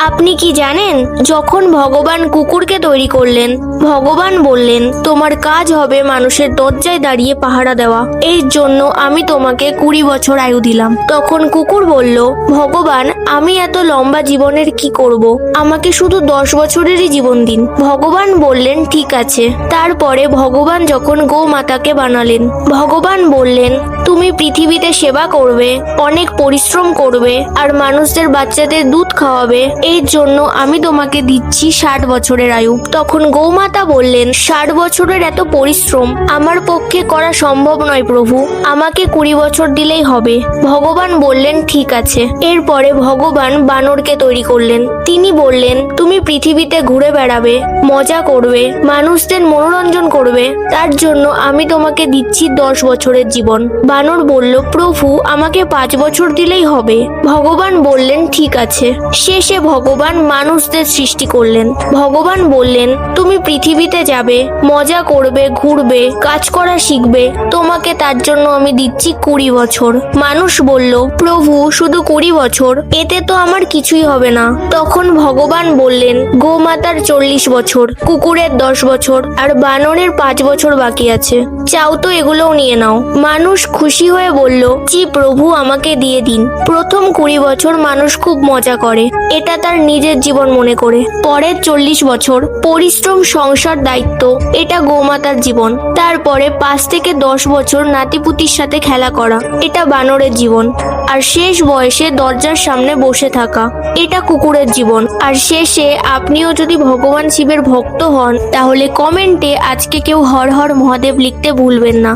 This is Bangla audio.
আপনি কি জানেন, যখন ভগবান কুকুরকে তৈরি করলেন, ভগবান বললেন তোমার কাজ হবে মানুষের দরজায় দাঁড়িয়ে পাহারা দেওয়া। এই জন্য আমি তোমাকে 20 বছর আয়ু দিলাম। তখন কুকুর বলল, ভগবান আমি এত লম্বা জীবনের কি করব? আমাকে শুধু 10 বছরেরই জীবন দিন। ভগবান বললেন ঠিক আছে। তারপরে ভগবান যখন গোমাতাকে বানালেন, ভগবান বললেন তুমি পৃথিবীতে সেবা করবে, অনেক পরিশ্রম করবে আর মানুষদের বাচ্চাদের দুধ খাওয়াবে। এই জন্য আমি তোমাকে দিচ্ছি 60 বছরের আয়ু। তখন গৌমাতা বললেন 60 বছরের এত পরিশ্রম আমার পক্ষে করা সম্ভব নয় প্রভু, আমাকে 20 বছর দিলেই হবে। ভগবান বললেন ঠিক আছে। এরপরে ভগবান বানরকে তৈরি করলেন। তিনি বললেন তুমি পৃথিবীতে ঘুরে বেড়াবে, মজা করবে, মানুষদের মনোরঞ্জন করবে, তার জন্য আমি তোমাকে দিচ্ছি 10 বছরের জীবন। বানর বলল প্রভু আমাকে 5 বছর দিলেই হবে। ভগবান বললেন ঠিক আছে। শেষে ভগবান মানুষদের সৃষ্টি করলেন। ভগবান বললেন তুমি পৃথিবীতে যাবে, মজা করবে, ঘুরবে, কাজ করা শিখবে, তোমাকে তার জন্য আমি দিচ্ছি 20 বছর। মানুষ বলল প্রভু শুধু 20 বছর, এতে তো আমার কিছুই হবে না। তখন ভগবান বললেন গোমাতার 40 বছর, কুকুরের 10 বছর আর বানরের 5 বছর বাকি আছে, চাও তো এগুলোও নিয়ে নাও। মানুষ খুশি হয়ে বলল জি প্রভু আমাকে দিয়ে দিন। প্রথম 20 বছর মানুষ খুব মজা করে, এটা তার নিজের জীবন মনে করে। পরের 40 বছর পরিশ্রম, সংসার, দায়িত্ব, এটা গোমাতার জীবন। তারপরে 5 থেকে 10 বছর নাতিপুতির সাথে খেলা করা, এটা বানরের জীবন। আর শেষ বয়সে দরজার সামনে বসে থাকা, এটা কুকুরের জীবন। আর শেষে আপনিও যদি ভগবান শিবের ভক্ত হন তাহলে কমেন্টে আজকে কেউ হর হর মহাদেব লিখতে ভুলবেন না।